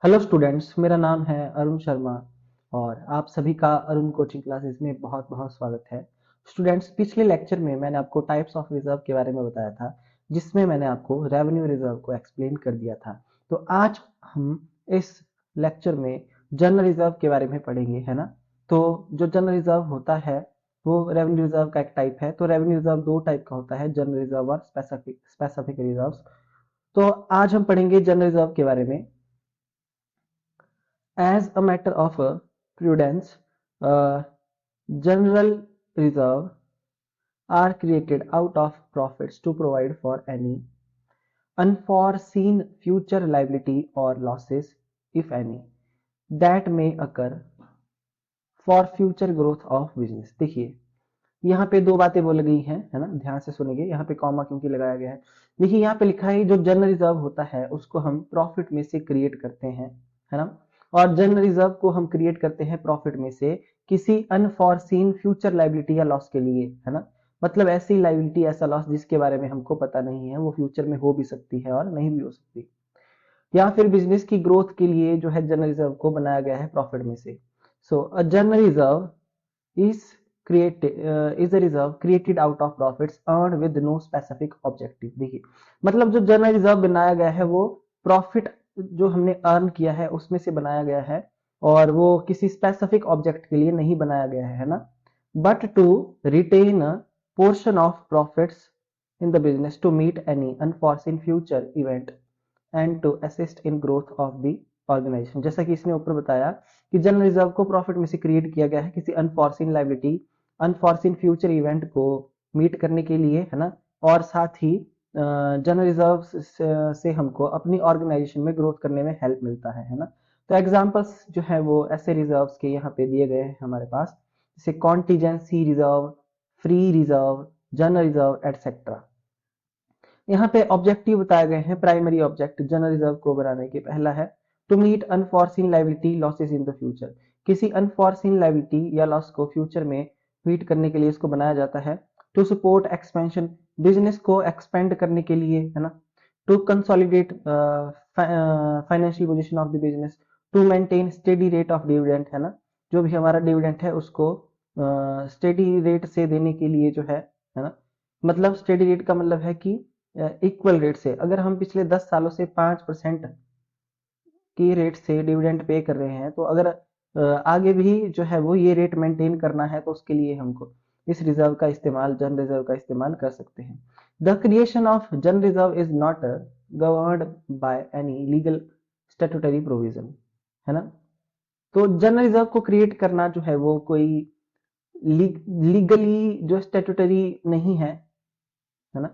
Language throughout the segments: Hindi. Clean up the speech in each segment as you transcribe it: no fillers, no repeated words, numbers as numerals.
हेलो स्टूडेंट्स, मेरा नाम है अरुण शर्मा और आप सभी का अरुण कोचिंग क्लासेस में बहुत बहुत स्वागत है। स्टूडेंट्स, पिछले लेक्चर में मैंने आपको टाइप्स ऑफ रिजर्व के बारे में बताया था, जिसमें मैंने आपको रेवेन्यू रिजर्व को एक्सप्लेन कर दिया था। तो आज हम इस लेक्चर में जनरल रिजर्व के बारे में पढ़ेंगे, है ना। तो जो जनरल रिजर्व होता है वो रेवेन्यू रिजर्व का एक टाइप है। तो रेवेन्यू रिजर्व दो टाइप का होता है, जनरल रिजर्व और स्पेसिफिक रिजर्व। तो आज हम पढ़ेंगे जनरल रिजर्व के बारे में। As a matter of prudence, general reserve are created out of profits to provide for any unforeseen future liability or losses, if any, that may occur for future growth of business। देखिए, यहाँ पे दो बातें बोली गई हैं, है ना। ध्यान से सुनेंगे, यहाँ पे कॉमा क्योंकि लगाया गया है। देखिए, यहाँ पे लिखा है जो जनरल रिजर्व होता है उसको हम प्रॉफिट में से क्रिएट करते हैं, है ना। और जनरल रिजर्व को हम क्रिएट करते हैं प्रॉफिट में से किसी अनफॉरसीन फ्यूचर लाइबिलिटी या लॉस के लिए, है ना। मतलब ऐसी लाइबिलिटी, ऐसा लॉस जिसके बारे में हमको पता नहीं है, वो फ्यूचर में हो भी सकती है और नहीं भी हो सकती। या फिर बिजनेस की ग्रोथ के लिए जो है जनरल रिजर्व को बनाया गया है प्रॉफिट में से। So uh general reserve is is a reserve created out of profits earned with no specific objective। देखिए, मतलब जो जनरल रिजर्व बनाया गया है वो प्रॉफिट जो हमने अर्न किया है उसमें से बनाया गया है, और वो किसी स्पेसिफिक ऑब्जेक्ट के लिए नहीं बनाया गया है ना। But to retain a portion of profits in the business to meet any unforeseen future event and to assist in growth of the organisation. जैसा कि इसने ऊपर बताया कि जनरल रिजर्व को प्रॉफिट में से क्रिएट किया गया है किसी unforeseen liability, unforeseen future event को मीट करने के लिए, है ना। और साथ ही जनरल रिजर्व से हमको अपनी ऑर्गेनाइजेशन में ग्रोथ करने में हेल्प मिलता है ना। तो एग्जांपल्स जो है वो ऐसे रिजर्व्स के यहाँ पे दिए गए हैं हमारे पास, जैसे contingency reserve, free reserve, general reserve etcetera. यहाँ पे ऑब्जेक्टिव बताए गए हैं। प्राइमरी ऑब्जेक्ट जनरल रिजर्व को बनाने के पहला है to meet unforeseen liability losses in the future. किसी अनफॉर्सिन लाइबिलिटी या लॉस को फ्यूचर में मीट करने के लिए इसको बनाया जाता है। टू सपोर्ट एक्सपेंशन, बिजनेस को एक्सपेंड करने के लिए, है ना। To consolidate financial position of the business, to maintain steady rate of dividend, है ना। जो भी हमारा डिविडेंड है उसको स्टेडी रेट से देने के लिए जो है ना। मतलब स्टेडी रेट का मतलब है कि इक्वल रेट से, अगर हम पिछले 10 सालों से 5% की रेट से डिविडेंड पे कर रहे हैं, तो अगर आगे भी जो है वो ये रेट मेंटेन करना है तो उसके लिए हमको इस रिजर्व का इस्तेमाल, जन रिजर्व का इस्तेमाल कर सकते हैं। द क्रिएशन ऑफ जन reserve is not governed by any legal statutory provision, है ना। तो जन रिजर्व को क्रिएट करना जो है वो कोई लीगली जो स्टेटूटरी नहीं है ना।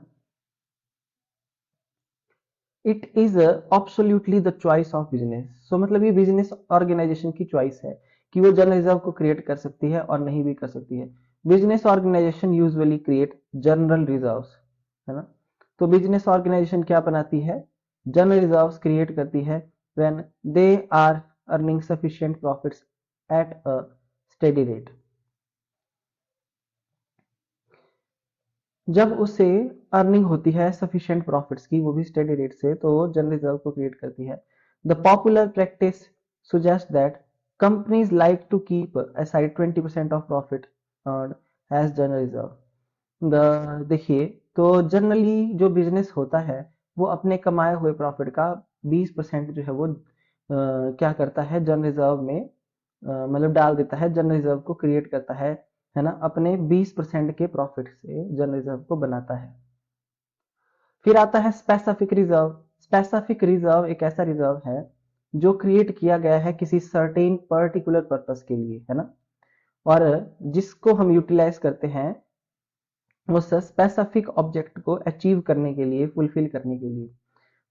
It is absolutely the choice of business. So मतलब ये बिजनेस ऑर्गेनाइजेशन की चॉइस है कि वो जनरल रिजर्व को क्रिएट कर सकती है और नहीं भी कर सकती है। Business organisation usually create general reserves, है ना। तो बिजनेस ऑर्गेनाइजेशन क्या बनाती है? जनरल रिजर्व्स क्रिएट करती है when they are earning sufficient profits at a steady rate. जब उसे अर्निंग होती है सफिशिएंट प्रॉफिट्स की, वो भी स्टेडी रेट से, तो वो जनरल रिजर्व को क्रिएट करती है। The popular practice suggest that companies like to keep aside 20% of profit earn as general reserve. देखिए, तो जनरली जो बिजनेस होता है वो अपने कमाए हुए प्रॉफिट का 20% जो है वो क्या करता है, जनरल रिजर्व में मतलब डाल देता है, जनरल रिजर्व को क्रिएट करता है ना। अपने 20% के प्रॉफिट से जनरल रिजर्व को बनाता है। फिर आता है स्पेसिफिक रिजर्व। स्पेसिफिक रिजर्व एक ऐसा रिजर्व है जो क्रिएट किया गया है किसी सर्टेन पर्टिकुलर पर्पस के लिए, है ना। और जिसको हम यूटिलाइज करते हैं उस स्पेसिफिक ऑब्जेक्ट को अचीव करने के लिए, फुलफिल करने के लिए।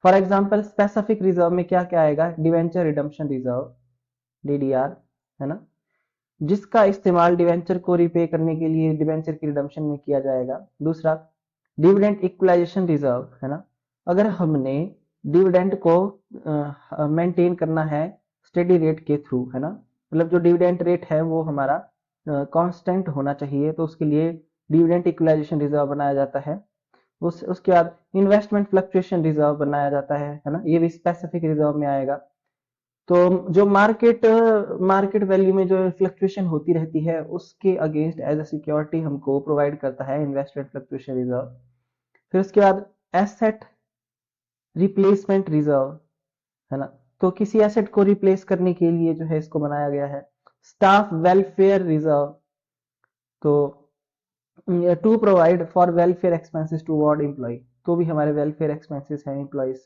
फॉर एग्जाम्पल, स्पेसिफिक रिजर्व में क्या क्या आएगा? डिवेंचर रिडम्पशन रिजर्व, डीडीआर, है ना, जिसका इस्तेमाल डिवेंचर को रिपे करने के लिए डिवेंचर की रिडम्पशन में किया जाएगा। दूसरा, डिविडेंड इक्वलाइजेशन रिजर्व, है ना। अगर हमने डिविडेंड को मेंटेन करना है स्टेडी रेट के थ्रू, है ना, मतलब जो डिविडेंड रेट है वो हमारा कांस्टेंट होना चाहिए, तो उसके लिए डिविडेंड इक्वलाइजेशन रिजर्व बनाया जाता है। उसके बाद इन्वेस्टमेंट फ्लक्चुएशन रिजर्व बनाया जाता है ना, ये भी स्पेसिफिक रिजर्व में आएगा। तो जो मार्केट वैल्यू में जो फ्लक्चुएशन होती रहती है उसके अगेंस्ट एज अ सिक्योरिटी हमको प्रोवाइड करता है इन्वेस्टमेंट फ्लक्चुएशन रिजर्व। फिर उसके बाद एसेट रिप्लेसमेंट रिजर्व, है ना। तो किसी एसेट को रिप्लेस करने के लिए जो है इसको बनाया गया है। स्टाफ वेलफेयर रिजर्व, तो to provide for welfare expenses toward employ, तो भी हमारे वेलफेयर एक्सपेंसेस हैं एम्प्लॉयज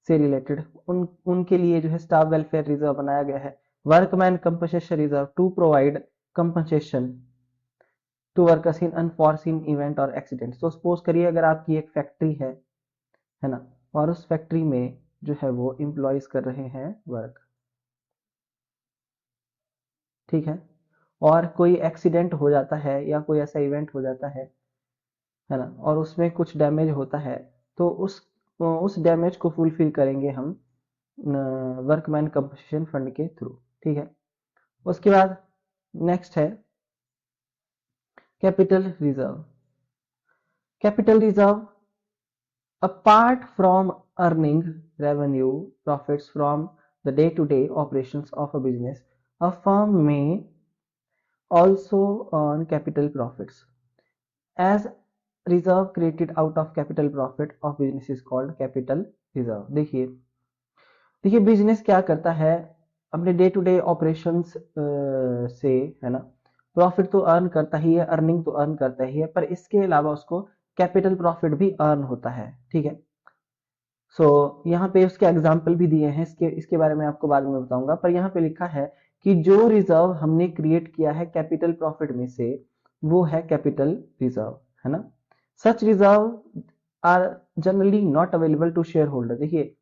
से रिलेटेड, उनके लिए जो है स्टाफ वेलफेयर रिजर्व बनाया गया है। Workman compensation reserve to provide compensation to workers in unforeseen event और एक्सीडेंट। तो सपोज करिए अगर आपकी एक फैक्ट्री है ना, और उस फैक्ट्री में जो है वो एम्प्लॉयज कर रहे हैं वर्क, ठीक है, और कोई एक्सीडेंट हो जाता है या कोई ऐसा इवेंट हो जाता है ना, और उसमें कुछ डैमेज होता है, तो उस डैमेज को फुलफिल करेंगे हम वर्कमैन कंपनसेशन फंड के थ्रू, ठीक है। उसके बाद नेक्स्ट है capital reserve. Capital reserve apart from earning revenue profits from the day-to-day operations of a business, a firm may also earn capital profits as reserve created out of capital profit of business is called capital reserve। देखिए देखिए बिजनेस क्या करता है, अपने डे टू डे ऑपरेशंस से, है ना, प्रॉफिट तो अर्न करता ही है, अर्निंग तो अर्न करता ही है, पर इसके अलावा उसको कैपिटल प्रॉफिट भी अर्न होता है, ठीक है। सो यहाँ पे उसके एग्जाम्पल भी दिए हैं, इसके बारे में आपको बाद में बताऊंगा, पर यहाँ पे लिखा है कि जो रिजर्व हमने क्रिएट किया है कैपिटल प्रॉफिट में से वो है कैपिटल रिजर्व, है ना। Such reserve are generally not available to share holder, देखिए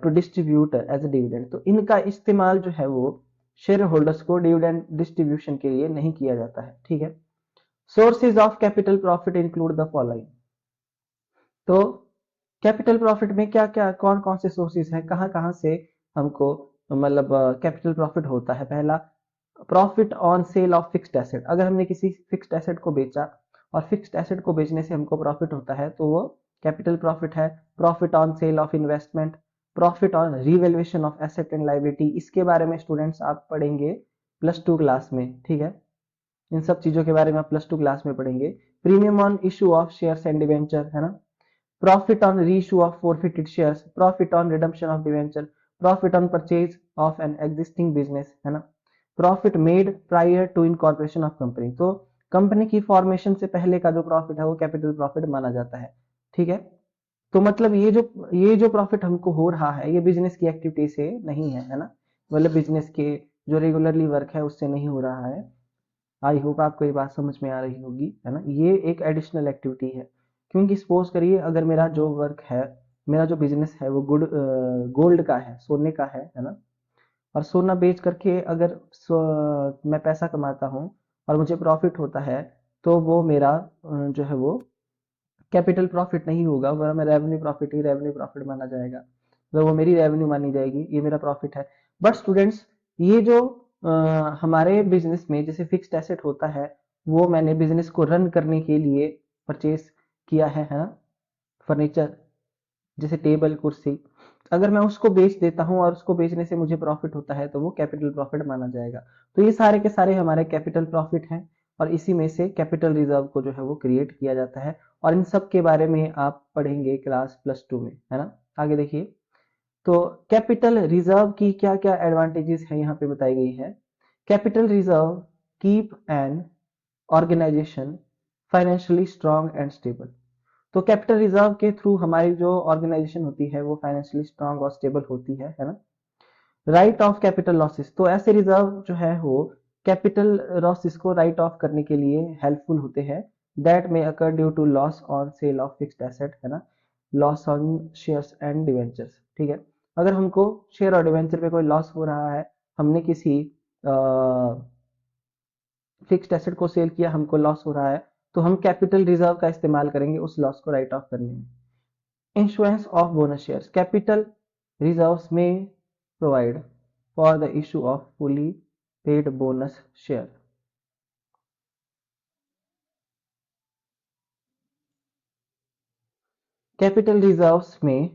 to distribute as a dividend, तो इनका इस्तेमाल जो है वो शेयर होल्डर्स को डिविडेंड डिस्ट्रीब्यूशन के लिए नहीं किया जाता है, ठीक है। Sources of capital profit include the following, तो कैपिटल प्रॉफिट में क्या क्या कौन कौन से सोर्सेज हैं, कहाँ कहाँ से हमको मतलब कैपिटल प्रॉफिट होता है। पहला, profit on sale of fixed asset, अगर हमने किसी फिक्स्ड एसेट को बेचा और फिक्स्ड एसेट को बेचने से हमको प्रॉफिट होता है तो वो कैपिटल प्रॉफिट है। Profit on sale of investment, profit on revaluation of asset and liability, इसके बारे में स्टूडेंट्स आप पढ़ेंगे +2 क्लास में, ठीक है। इन सब चीजों के बारे में आप +2 क्लास में पढ़ेंगे। Premium on issue of shares and debenture, है ना। Profit on reissue of forfeited shares, profit on redemption of debenture, profit on purchase of an existing business, है ना। Profit made prior to incorporation of company, तो कंपनी की फॉर्मेशन से पहले का जो प्रॉफिट है वो कैपिटल प्रॉफिट माना जाता है, ठीक है। तो मतलब ये जो प्रॉफिट हमको हो रहा है ये बिजनेस की एक्टिविटी से नहीं है ना, मतलब बिजनेस के जो रेगुलरली वर्क है उससे नहीं हो रहा है। आई होप आपको ये बात समझ में आ रही होगी, है ना। ये एक एडिशनल एक्टिविटी है, क्योंकि सपोज करिए अगर मेरा जो वर्क है, मेरा जो बिजनेस है वो गोल्ड का है, सोने का है ना, और सोना बेच करके अगर मैं पैसा कमाता हूँ और मुझे प्रॉफिट होता है, तो वो मेरा जो है वो कैपिटल प्रॉफिट नहीं होगा, वह मैं रेवेन्यू प्रॉफिट माना जाएगा, वो मेरी रेवेन्यू मानी जाएगी, ये मेरा प्रॉफिट है। बट स्टूडेंट्स, ये जो हमारे बिजनेस में जैसे फिक्स्ड एसेट होता है वो मैंने बिजनेस को रन करने के लिए परचेज किया है ना, फर्नीचर जैसे टेबल कुर्सी, अगर मैं उसको बेच देता हूँ और उसको बेचने से मुझे प्रॉफिट होता है तो वो कैपिटल प्रॉफिट माना जाएगा। तो ये सारे के सारे हमारे कैपिटल प्रॉफिट हैं, और इसी में से कैपिटल रिजर्व को जो है वो क्रिएट किया जाता है, और इन सब के बारे में आप पढ़ेंगे क्लास +2 में, है ना। आगे देखिए, तो कैपिटल रिजर्व की क्या क्या एडवांटेजेस है यहाँ पे बताई गई है। Capital reserve keep an organisation financially strong and stable, तो कैपिटल रिजर्व के थ्रू हमारी जो ऑर्गेनाइजेशन होती है वो फाइनेंशियली स्ट्रांग और स्टेबल होती है ना। राइट ऑफ कैपिटल लॉसेस, तो ऐसे रिजर्व जो है वो कैपिटल लॉसेस को राइट ऑफ करने के लिए हेल्पफुल होते हैं। दैट में occur due to loss on sale of fixed asset, है ना, loss on shares and debentures, ठीक है। अगर हमको शेयर और डिवेंचर पे कोई लॉस हो रहा है, हमने किसी फिक्स्ड एसेट को सेल किया, हमको लॉस हो रहा है, तो हम कैपिटल रिजर्व का इस्तेमाल करेंगे उस लॉस को राइट ऑफ करने में। Insurance of bonus shares, capital reserves में provide for the issue of fully paid bonus share, capital reserves में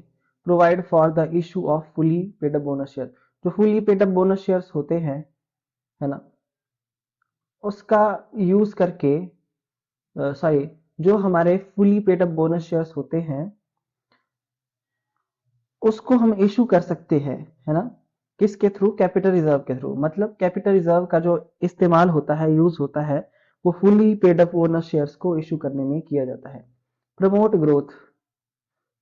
provide for the issue of fully paid bonus share, जो fully paid up bonus shares होते हैं, है ना, उसका यूज करके, सॉरी, जो हमारे fully paid up bonus shares होते हैं उसको हम इशू कर सकते हैं, है ना, किसके थ्रू? कैपिटल रिजर्व के थ्रू। मतलब कैपिटल रिजर्व का जो इस्तेमाल होता है, यूज होता है, वो fully paid up bonus shares को इशू करने में किया जाता है। Promote growth,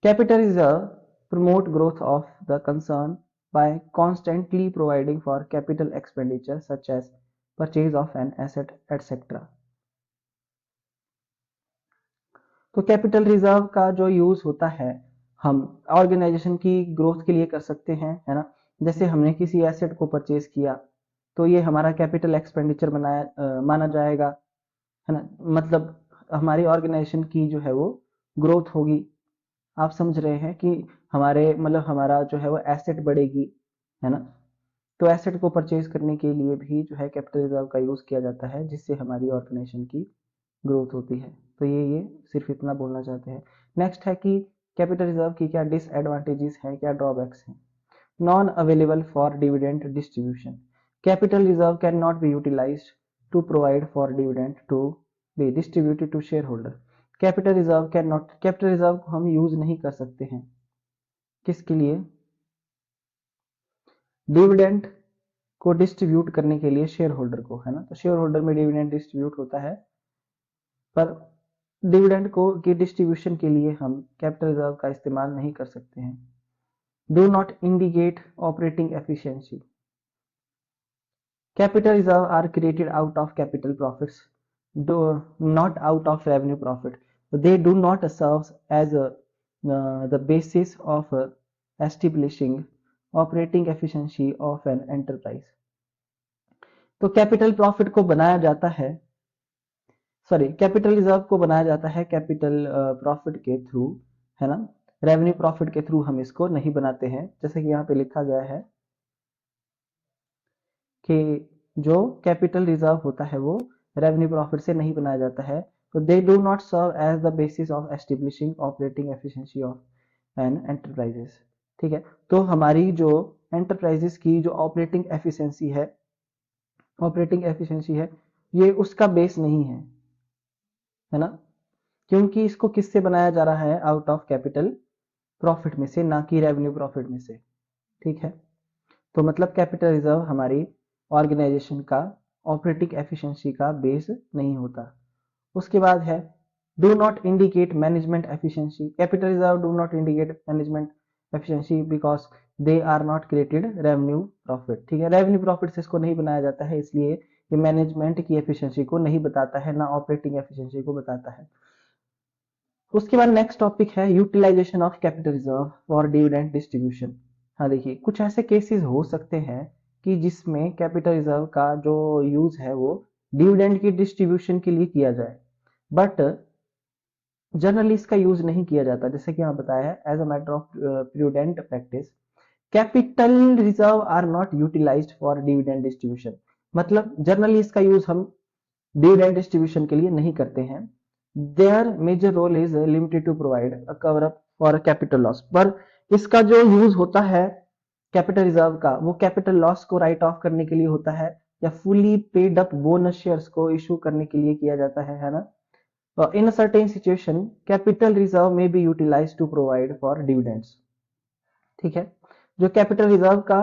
capital reserve promote growth of the concern by constantly providing for capital expenditure such as purchase of an asset etc. तो कैपिटल रिजर्व का जो यूज होता है हम ऑर्गेनाइजेशन की ग्रोथ के लिए कर सकते हैं, है ना। जैसे हमने किसी एसेट को परचेज किया तो ये हमारा कैपिटल एक्सपेंडिचर माना जाएगा, है ना। मतलब हमारी ऑर्गेनाइजेशन की जो है वो ग्रोथ होगी। आप समझ रहे हैं कि हमारे मतलब हमारा जो है वो एसेट बढ़ेगी, है ना। तो एसेट को परचेज करने के लिए भी जो है कैपिटल रिजर्व का यूज किया जाता है, जिससे हमारी ऑर्गेनाइजेशन की ग्रोथ होती है। तो ये सिर्फ इतना बोलना चाहते हैं। नेक्स्ट है कि कैपिटल रिजर्व की क्या डिसएडवांटेजेस हैं, क्या ड्रॉबैक्स हैं। Non available for dividend distribution, capital reserve can not be utilised to provide for dividend to be distributed to share holder. Capital reserve can not, capital reserve को हम यूज नहीं कर सकते हैं किसके लिए? डिविडेंड को डिस्ट्रीब्यूट करने के लिए शेयर होल्डर को, है ना। तो शेयर होल्डर में डिविडेंड डिस्ट्रीब्यूट होता है, पर डिविडेंड को की डिस्ट्रीब्यूशन के लिए हम कैपिटल रिजर्व का इस्तेमाल नहीं कर सकते हैं। Do not indicate operating efficiency, capital reserve are created out of capital profits, not out of revenue profit. They do not serve as the basis of establishing operating efficiency of an enterprise. तो कैपिटल प्रॉफिट को बनाया जाता है, सॉरी, कैपिटल रिजर्व को बनाया जाता है कैपिटल प्रॉफिट के थ्रू, है ना। रेवेन्यू प्रॉफिट के थ्रू हम इसको नहीं बनाते हैं, जैसे कि यहाँ पे लिखा गया है कि जो कैपिटल रिजर्व होता है वो रेवेन्यू प्रॉफिट से नहीं बनाया जाता है। तो they do not serve as the basis of establishing operating efficiency of an enterprises. ठीक है, तो हमारी जो एंटरप्राइजेस की जो ऑपरेटिंग एफिशिएंसी है ये उसका बेस नहीं है ना, क्योंकि इसको किससे बनाया जा रहा है? आउट ऑफ कैपिटल प्रॉफिट में से, ना कि रेवेन्यू प्रॉफिट में से। ठीक है, तो मतलब कैपिटल रिजर्व हमारी ऑर्गेनाइजेशन का ऑपरेटिंग एफिशिएंसी का बेस नहीं होता। उसके बाद है do not indicate management efficiency, capital reserve do not indicate management efficiency because they are not created revenue profit. ठीक है, रेवेन्यू प्रॉफिट से इसको नहीं बनाया जाता है, इसलिए ये मैनेजमेंट की एफिशिएंसी को नहीं बताता है, ना ऑपरेटिंग एफिशिएंसी को बताता है। उसके बाद नेक्स्ट टॉपिक है utilisation of capital reserve for dividend distribution. हाँ देखिए, कुछ ऐसे केसेस हो सकते हैं कि जिसमें कैपिटल रिजर्व का जो यूज है वो डिविडेंड की डिस्ट्रीब्यूशन के लिए किया जाए, बट जनरली इसका यूज नहीं किया जाता। जैसे कि यहाँ बताया है as a matter of prudent practice capital reserve are not utilised for dividend distribution. मतलब जनरली इसका यूज हम डिविडेंड डिस्ट्रीब्यूशन के लिए नहीं करते हैं। Their major role is limited to provide a cover up for capital loss. पर इसका जो यूज होता है कैपिटल रिजर्व का, वो कैपिटल लॉस को राइट ऑफ करने के लिए होता है, या fully paid up bonus shares को इशू करने के लिए किया जाता है ना। In uh certain situation capital reserve में be utilize to provide for dividends. ठीक है, जो कैपिटल रिजर्व का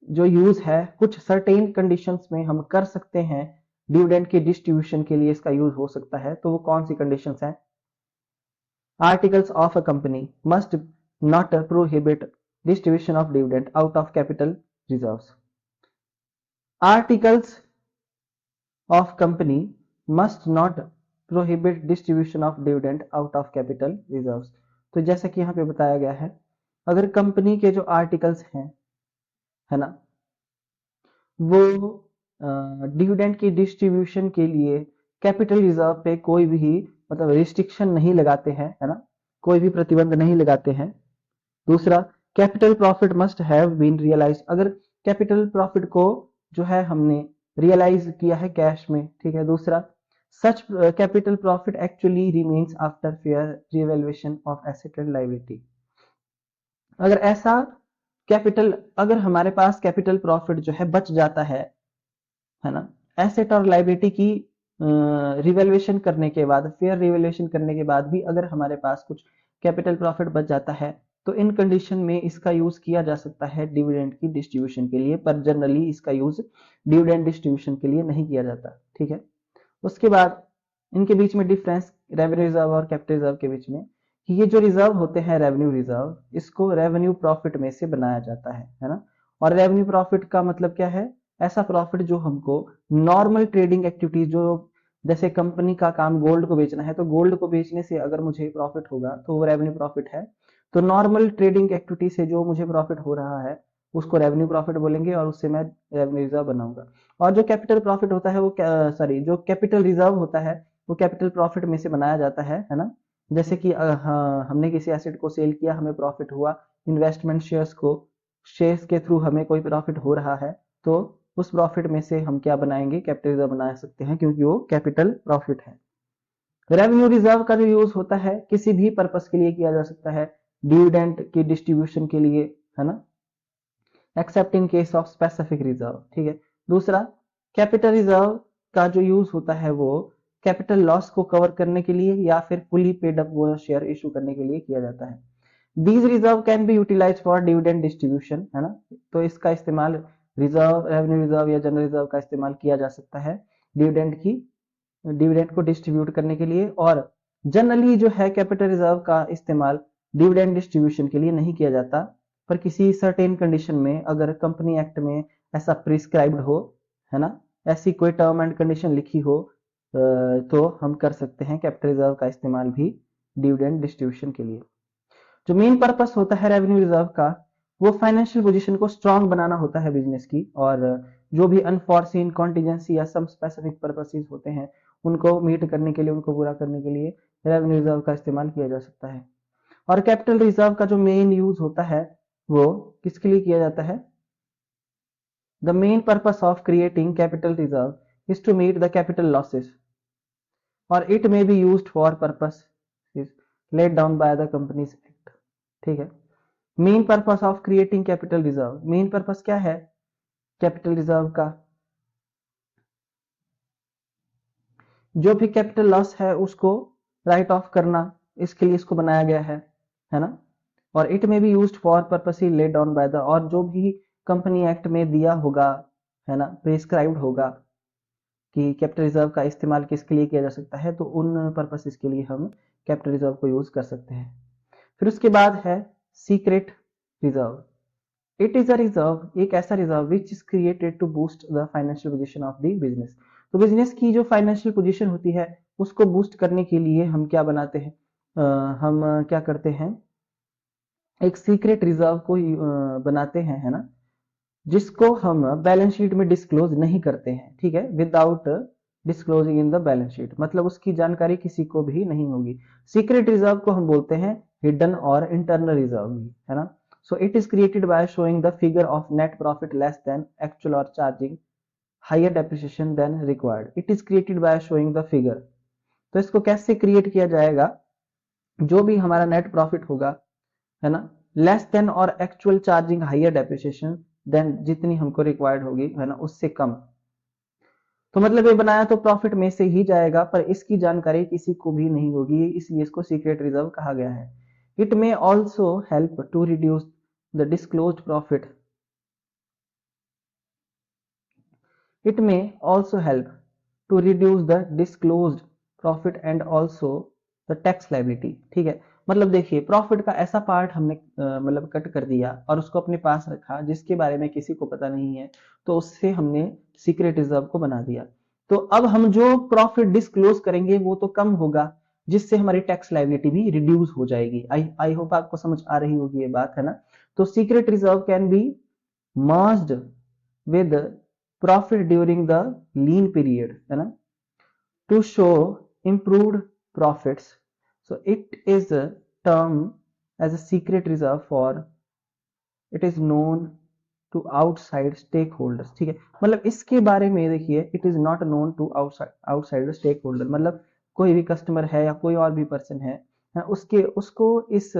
जो यूज है कुछ सर्टेन कंडीशंस में हम कर सकते हैं, डिविडेंड के डिस्ट्रीब्यूशन के लिए इसका यूज हो सकता है। तो वो कौन सी कंडीशंस हैं? Articles of a company must not prohibit distribution of dividend out of capital reserves. Articles of company must not prohibit distribution of dividend out of capital reserves. तो जैसा कि यहाँ पे बताया गया है, अगर कंपनी के जो आर्टिकल्स हैं, है ना, वो डिविडेंड की डिस्ट्रीब्यूशन के लिए कैपिटल रिजर्व पे कोई भी मतलब रिस्ट्रिक्शन नहीं लगाते हैं, है ना, कोई भी प्रतिबंध नहीं लगाते हैं। दूसरा, capital profit must have been realise, अगर कैपिटल प्रॉफिट को जो है हमने रियलाइज किया है कैश में। ठीक है, दूसरा, such capital profit actually remains after fair revaluation of asset and liability, अगर ऐसा कैपिटल, अगर हमारे पास कैपिटल प्रॉफिट जो है बच जाता है ना, एसेट और लाइबिलिटी की रिवैल्यूएशन करने के बाद, फेयर रिवैल्यूएशन करने के बाद भी अगर हमारे पास कुछ कैपिटल प्रॉफिट बच जाता है तो इन कंडीशन में इसका यूज किया जा सकता है डिविडेंड की डिस्ट्रीब्यूशन के लिए, पर जनरली इसका यूज डिविडेंड डिस्ट्रीब्यूशन के लिए नहीं किया जाता। ठीक है, उसके बाद इनके बीच में डिफरेंस रेवेन्यू रिजर्व और कैपिटल रिजर्व के बीच में, कि ये जो रिजर्व होते हैं रेवेन्यू रिजर्व, इसको रेवेन्यू प्रॉफिट में से बनाया जाता है ना। और रेवेन्यू प्रॉफिट का मतलब क्या है, ऐसा प्रॉफिट जो हमको नॉर्मल ट्रेडिंग एक्टिविटीज, जो जैसे कंपनी का काम गोल्ड को बेचना है तो गोल्ड को बेचने से अगर मुझे प्रॉफिट होगा तो वो रेवेन्यू प्रॉफिट है। तो नॉर्मल ट्रेडिंग एक्टिविटी से जो मुझे प्रॉफिट हो रहा है उसको रेवेन्यू प्रॉफिट बोलेंगे और उससे मैं रेवेन्यू रिजर्व बनाऊंगा। और जो कैपिटल प्रॉफिट होता है वो सॉरी जो कैपिटल रिजर्व होता है वो कैपिटल प्रॉफिट में से बनाया जाता है ना। जैसे कि हाँ, हमने किसी एसेट को सेल किया, हमें प्रॉफिट हुआ, इन्वेस्टमेंट शेयर्स के थ्रू हमें कोई प्रॉफिट हो रहा है, तो उस प्रॉफिट में से हम क्या बनाएंगे, कैपिटल रिजर्व बना सकते हैं, क्योंकि वो कैपिटल प्रॉफिट है। रेवेन्यू रिजर्व का जो यूज होता है किसी भी पर्पस के लिए किया जा सकता है, डिविडेंड की डिस्ट्रीब्यूशन के लिए, है ना, accept in case of specific reserve. ठीक है, दूसरा कैपिटल रिजर्व का जो यूज होता है वो कैपिटल लॉस को कवर करने के लिए या फिर fully paid up bonus share issue करने के लिए किया जाता है। These reserve can be utilise for dividend distribution, है ना, तो इसका इस्तेमाल रिजर्व, रेवेन्यू रिजर्व या जनरल रिजर्व का इस्तेमाल किया जा सकता है डिविडेंड को डिस्ट्रीब्यूट करने के लिए। और जनरली जो है कैपिटल रिजर्व का इस्तेमाल डिविडेंड डिस्ट्रीब्यूशन के लिए नहीं किया जाता, पर किसी सर्टेन कंडीशन में अगर कंपनी एक्ट में ऐसा प्रिस्क्राइब्ड हो, है ना, ऐसी कोई टर्म एंड कंडीशन लिखी हो, तो हम कर सकते हैं कैपिटल रिजर्व का इस्तेमाल भी डिविडेंड डिस्ट्रीब्यूशन के लिए। जो मेन पर्पस होता है रेवेन्यू रिजर्व का वो फाइनेंशियल पोजीशन को स्ट्रांग बनाना होता है बिजनेस की, और जो भी अनफॉर्सीन कॉन्टीजेंसी या सम स्पेसिफिक पर्पसेस होते हैं उनको मीट करने के लिए, उनको पूरा करने के लिए रेवेन्यू रिजर्व का इस्तेमाल किया जा सकता है। और कैपिटल रिजर्व का जो मेन यूज होता है वो किसके लिए किया जाता है, the main purpose of creating capital reserve is to meet the capital losses और it may be used for purpose laid down by the companies act। ठीक है, main purpose of creating capital reserve, main purpose क्या है कैपिटल रिजर्व का, जो भी कैपिटल लॉस है उसको राइट ऑफ करना, इसके लिए इसको बनाया गया है ना। और इट में B used for purpose laid down by the, और जो भी कंपनी एक्ट में दिया होगा, है ना, प्रिस्क्राइब्ड होगा कि कैपिटल रिजर्व का इस्तेमाल किसके लिए किया जा सकता है, तो उन पर्पसेस के लिए हम कैपिटल रिजर्व को यूज कर सकते हैं। फिर उसके बाद है secret reserve. It is a reserve, एक ऐसा reserve which is created to boost the financial position of the business. तो बिजनेस की जो फाइनेंशियल पोजीशन होती है उसको बूस्ट करने के लिए हम क्या बनाते हैं, हम क्या करते हैं, एक सीक्रेट रिजर्व को बनाते हैं, है ना, जिसको हम बैलेंस शीट में डिस्क्लोज नहीं करते हैं। ठीक है, without disclosing in the balance sheet, मतलब उसकी जानकारी किसी को भी नहीं होगी। सीक्रेट रिजर्व को हम बोलते हैं हिडन और इंटरनल रिजर्व भी, है ना। So it is created by showing the figure of net profit less than actual और charging higher depreciation than required. It is created by showing the figure. तो इसको कैसे क्रिएट किया जाएगा, जो भी हमारा नेट प्रॉफिट होगा, है ना, लेस देन और actual charging higher depreciation than, जितनी हमको रिक्वायर्ड होगी, है ना, उससे कम। तो मतलब ये बनाया तो प्रॉफिट में से ही जाएगा, पर इसकी जानकारी किसी को भी नहीं होगी, इसलिए इसको सीक्रेट रिजर्व कहा गया है। It may also help to reduce the disclosed profit. It may also help to reduce the disclosed profit and also the tax liability. ठीक है, मतलब देखिए प्रॉफिट का ऐसा पार्ट हमने मतलब कट कर दिया और उसको अपने पास रखा जिसके बारे में किसी को पता नहीं है, तो उससे हमने सीक्रेट रिजर्व को बना दिया। तो अब हम जो प्रॉफिट डिस्क्लोज करेंगे वो तो कम होगा, जिससे हमारी टैक्स लायबिलिटी भी रिड्यूस हो जाएगी। आई होप आपको समझ आ रही होगी ये बात, है ना। तो secret reserve can B merged with profit during the lean period, है ना, to show improved profits. So it is termed as a secret reserve for it is known to outside stakeholders। ठीक है, मतलब इसके बारे में देखिए, it is not known to outside stakeholder, मतलब कोई भी कस्टमर है या कोई और भी पर्सन है, उसके उसको इस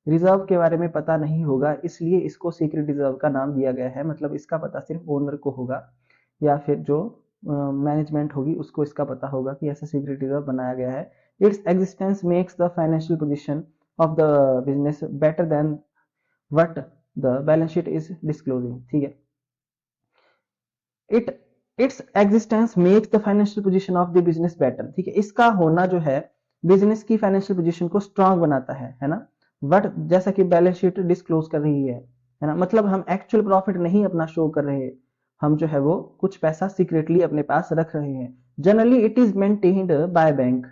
रिजर्व के बारे में पता नहीं होगा, इसलिए इसको सीक्रेट रिजर्व का नाम दिया गया है। मतलब इसका पता सिर्फ ओनर को होगा या फिर जो मैनेजमेंट होगी उसको इसका पता होगा कि ऐसा सीक्रेट रिजर्व बनाया गया है। Its existence makes the financial position of the business better than what the balance sheet is disclosing. ठीक है, it its existence makes the financial position of the business better. ठीक है, इसका होना जो है बिजनेस की फाइनेंशियल पोजीशन को स्ट्रांग बनाता है ना। बट जैसा कि बैलेंस शीट डिस्क्लोज कर रही है ना, मतलब हम एक्चुअल प्रॉफिट नहीं अपना शो कर रहे, हम जो है वो कुछ पैसा सीक्रेटली अपने पास रख रहे हैं। Generally it is maintained by bank,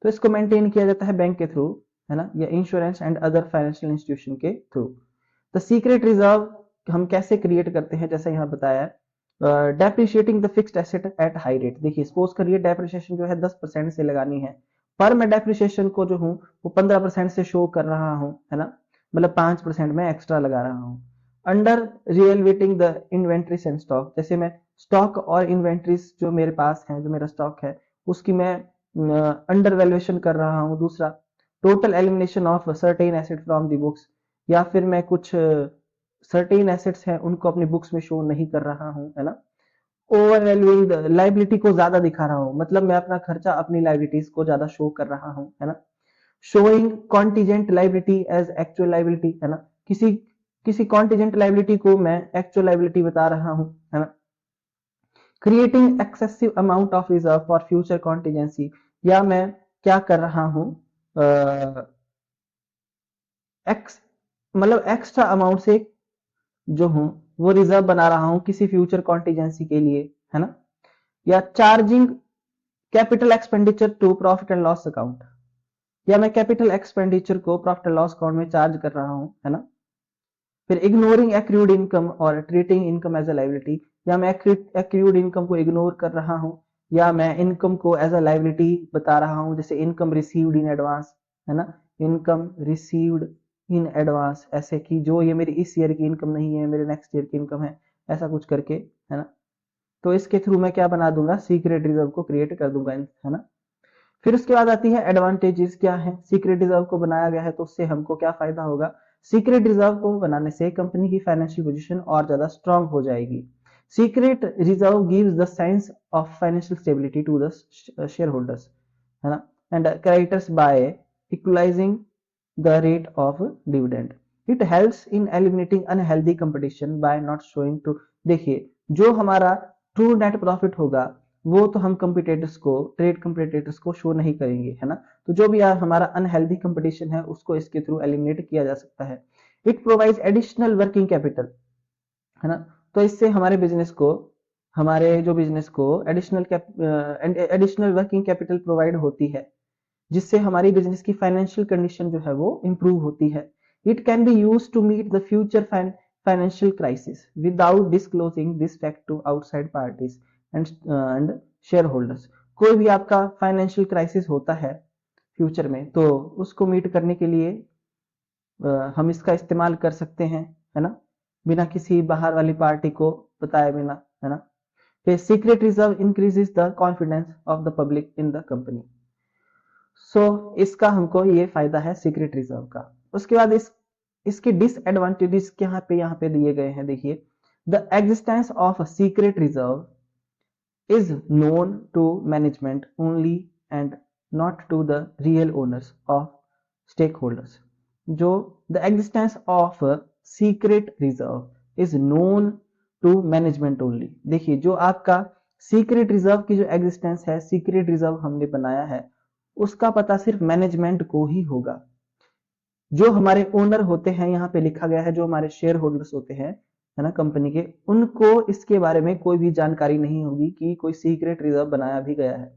तो इसको मेंटेन किया जाता है बैंक के थ्रू, है ना, या insurance and other financial institution के थ्रू। द सीक्रेट रिजर्व हम कैसे क्रिएट करते हैं, जैसे यहाँ बताया, depreciating the fixed asset at high rate. देखिए सपोज करिए डेप्रिशिएशन जो है 10% से लगानी है, पर मैं डेप्रिशिएशन को जो हूँ वो 15% से शो कर रहा हूँ, है ना, मतलब 5% में एक्स्ट्रा लगा रहा हूँ। Under revaluating the inventories and stock, जैसे मैं स्टॉक और इन्वेंट्रीज जो मेरे पास है, जो मेरा स्टॉक है, उसकी मैं अंडर वैल्यूएशन कर रहा हूँ। दूसरा, total elimination of certain asset from the books, या फिर मैं कुछ सर्टेन एसेट्स हैं उनको अपनी बुक्स में शो नहीं कर रहा हूँ, है ना। ओवर वैल्यूइंग लाइबिलिटी को ज्यादा दिखा रहा हूँ, मतलब मैं अपना खर्चा अपनी लाइबिलिटीज को ज्यादा शो कर रहा हूँ, है ना। Showing contingent liability as actual liability, है ना, किसी किसी कॉन्टीजेंट लाइबिलिटी को मैं एक्चुअल लाइबिलिटी बता रहा हूँ, है ना। Creating excessive amount of reserve for future contingency, या मैं क्या कर रहा हूँ, एक्स मतलब एक्स्ट्रा अमाउंट से जो हूं वो रिजर्व बना रहा हूं किसी फ्यूचर कॉन्टीजेंसी के लिए, है ना। या charging capital expenditure to profit and loss account, या मैं कैपिटल एक्सपेंडिचर को प्रॉफिट एंड लॉस अकाउंट में चार्ज कर रहा हूं, है ना। फिर इग्नोरिंग एक्रूड इनकम और treating income as a liability, या मैं एक्रूड इनकम को इग्नोर कर रहा हूं, या मैं इनकम को एज अ लाइबिलिटी बता रहा हूं, जैसे इनकम रिसीव्ड इन एडवांस, है ना, इनकम रिसीव्ड इन एडवांस, ऐसे कि जो ये मेरी इस ईयर की इनकम नहीं है, मेरे नेक्स्ट ईयर की इनकम है, ऐसा कुछ करके, है ना। तो इसके थ्रू मैं क्या बना दूंगा, सीक्रेट रिजर्व को क्रिएट कर दूंगा, है ना। फिर उसके बाद आती है एडवांटेजेस क्या है, सीक्रेट रिजर्व को बनाया गया है तो उससे हमको क्या फायदा होगा। सीक्रेट रिजर्व को बनाने से कंपनी की फाइनेंशियल पोजीशन और ज्यादा स्ट्रांग हो जाएगी। Secret reserve gives the sense of financial stability to the share holders, है ना, and creditors by equalising the rate of dividend. It helps in eliminating unhealthy competition by not showing to, देखिए जो हमारा ट्रू नेट प्रॉफिट होगा वो तो हम कंपिटेटर्स को, ट्रेड कंपिटेटर्स को शो नहीं करेंगे, है ना। तो जो भी हमारा अनहेल्दी कंपटीशन है उसको इसके थ्रू एलिमिनेट किया जा सकता है। It provides additional working capital, है ना, तो इससे हमारे बिजनेस को, हमारे जो बिजनेस को एडिशनल वर्किंग कैपिटल प्रोवाइड होती है, जिससे हमारी बिजनेस की फाइनेंशियल कंडीशन जो है वो इंप्रूव होती है। It can be use to meet the future financial crisis without disclosing this fact to outside parties and share holders. कोई भी आपका फाइनेंशियल क्राइसिस होता है फ्यूचर में, तो उसको मीट करने के लिए हम इसका इस्तेमाल कर सकते हैं, है ना, बिना किसी बाहर वाली पार्टी को बताए बिना, है ना। फिर secret reserve increases the confidence of the public in the company. So इसका हमको ये फायदा है सीक्रेट रिजर्व का। उसके बाद इसके डिसएडवांटेजेस यहाँ पे दिए गए हैं, देखिए। The existence of secret reserve is known to management only and not to the real owners of stakeholders। जो the existence of a secret reserve is known to management only, देखिए जो आपका सीक्रेट रिजर्व की जो एग्जिस्टेंस है, सीक्रेट रिजर्व हमने बनाया है, उसका पता सिर्फ मैनेजमेंट को ही होगा। जो हमारे ओनर होते हैं, यहाँ पे लिखा गया है जो हमारे शेयर होल्डर्स होते हैं, है ना, कंपनी के, उनको इसके बारे में कोई भी जानकारी नहीं होगी कि कोई सीक्रेट रिजर्व बनाया भी गया है।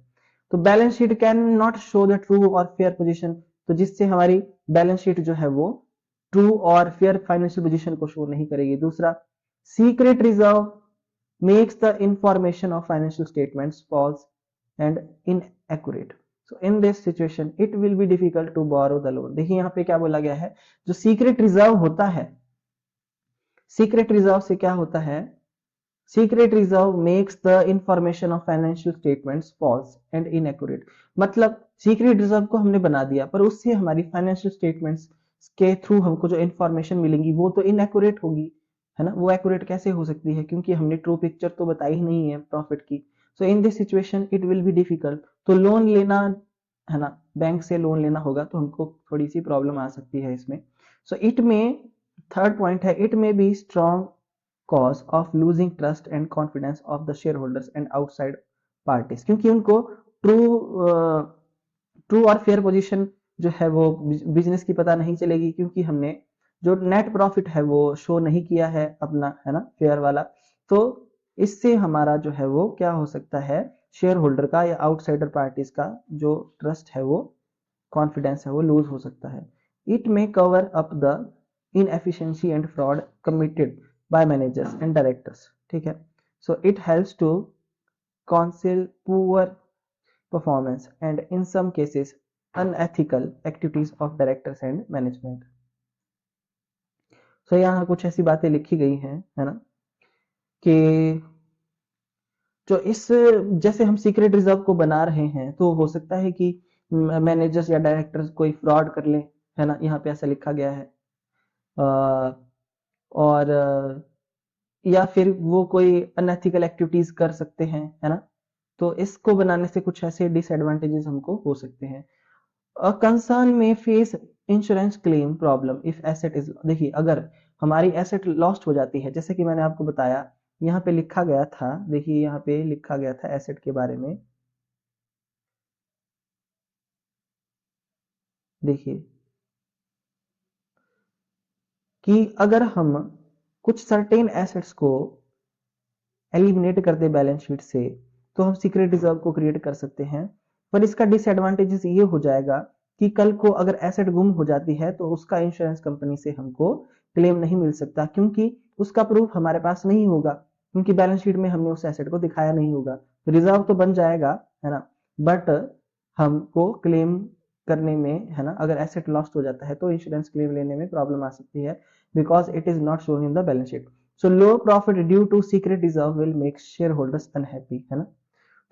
तो balance sheet can not show the true और फेयर पोजीशन, तो जिससे हमारी बैलेंस शीट जो है वो ट्रू और फेयर फाइनेंशियल पोजीशन को शो नहीं करेगी। दूसरा, secret reserve makes the information of financial statements false and inaccurate. So in this situation it will be difficult to borrow the loan। देखिए यहाँ पे क्या बोला गया है, जो सीक्रेट रिजर्व होता है, सीक्रेट रिजर्व से क्या होता है, secret reserve makes the information of financial statements false and inaccurate. मतलब सीक्रेट रिजर्व को हमने बना दिया पर उससे हमारी फाइनेंशियल स्टेटमेंट्स के थ्रू हमको जो इन्फॉर्मेशन मिलेंगी वो तो इनएक्यूरेट होगी, है ना। वो एक्यूरेट कैसे हो सकती है, क्योंकि हमने ट्रू पिक्चर तो बताई ही नहीं है प्रॉफिट की। So in this situation it will be difficult. तो लोन लेना, है ना, बैंक से लोन लेना होगा तो हमको थोड़ी सी प्रॉब्लम आ सकती है इसमें। सो इट में, थर्ड पॉइंट है, इट में be strong cause of losing trust and confidence of the share holders and outside parties, क्योंकि उनको ट्रू ट्रू और फेयर पोजीशन जो है वो बिजनेस की पता नहीं चलेगी, क्योंकि हमने जो नेट प्रॉफिट है वो शो नहीं किया है अपना, है ना, फेयर वाला। तो इससे हमारा जो है वो क्या हो सकता है, शेयर होल्डर का या आउटसाइडर पार्टीज का जो ट्रस्ट है वो, कॉन्फिडेंस है वो लूज हो सकता है। It may cover up the inefficiency and fraud committed by managers and directors, ठीक है। So it helps to conceal poor performance and in some cases unethical activities of directors and management। so यहाँ कुछ ऐसी बातें लिखी गई हैं, है ना, कि जो इस, जैसे हम सीक्रेट रिजर्व को बना रहे हैं तो हो सकता है कि मैनेजर्स या डायरेक्टर्स कोई फ्रॉड कर लें, है ना, यहाँ पे ऐसा लिखा गया है। और या फिर वो कोई अनएथिकल एक्टिविटीज कर सकते हैं, है ना। तो इसको बनाने से कुछ ऐसे डिसएडवांटेजेस हमको हो सकते हैं। अ कंसर्न में face insurance claim problem if asset is, देखिए अगर हमारी एसेट लॉस्ट हो जाती है, जैसे कि मैंने आपको बताया यहाँ पे लिखा गया था, देखिए यहाँ पे लिखा गया था एसेट के बारे में, देखिए कि अगर हम कुछ सर्टेन एसेट्स को एलिमिनेट कर दे बैलेंस शीट से तो हम सीक्रेट रिजर्व को क्रिएट कर सकते हैं। पर इसका डिसएडवांटेजेस ये हो जाएगा कि कल को अगर एसेट गुम हो जाती है तो उसका इंश्योरेंस कंपनी से हमको क्लेम नहीं मिल सकता, क्योंकि उसका प्रूफ हमारे पास नहीं होगा, क्योंकि बैलेंस शीट में हमने उस एसेट को दिखाया नहीं होगा। रिजर्व तो बन जाएगा, है ना, बट हमको क्लेम करने में, है ना, अगर एसेट लॉस्ट हो जाता है तो इंश्योरेंस क्लेम लेने में प्रॉब्लम आ सकती है, because it is not shown in the balance sheet. So low profit due to secret reserve will make share holders unhappy, है ना।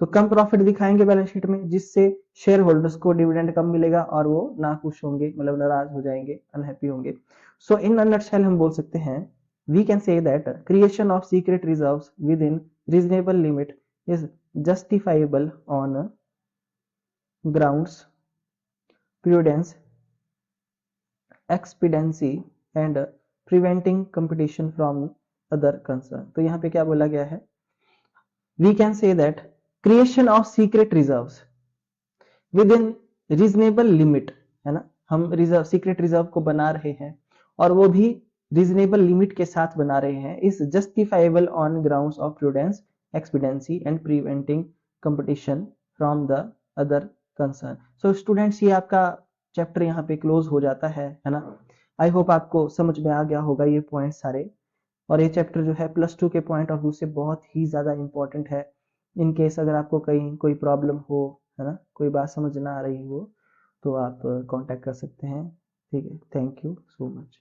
तो कम प्रॉफिट दिखाएंगे बैलेंस शीट में, जिससे शेयर होल्डर्स को डिविडेंड कम मिलेगा और वो नाखुश होंगे, मतलब नाराज हो जाएंगे, अनहैप्पी होंगे। सो इन अ नटशेल हम बोल सकते हैं, we can say that creation of secret reserves within reasonable limit is justifiable on grounds prudence expediency and preventing competition from other concern. तो यहाँ पे क्या बोला गया है, we can say that creation of secret reserves within reasonable limit, है ना, हम रिजर्व, सीक्रेट रिजर्व को बना रहे हैं और वो भी रीजनेबल लिमिट के साथ बना रहे हैं, is justifiable on grounds of prudence expediency and preventing competition from the other concern. So students, ये आपका चैप्टर यहाँ पे क्लोज हो जाता है ना। आई होप आपको समझ में आ गया होगा ये पॉइंट सारे। और ये चैप्टर जो है +2 के पॉइंट ऑफ व्यू से बहुत ही ज़्यादा इंपॉर्टेंट है। इन केस अगर आपको कहीं कोई प्रॉब्लम हो, है ना, कोई बात समझ ना आ रही हो, तो आप कांटेक्ट कर सकते हैं, ठीक है। Thank you so much.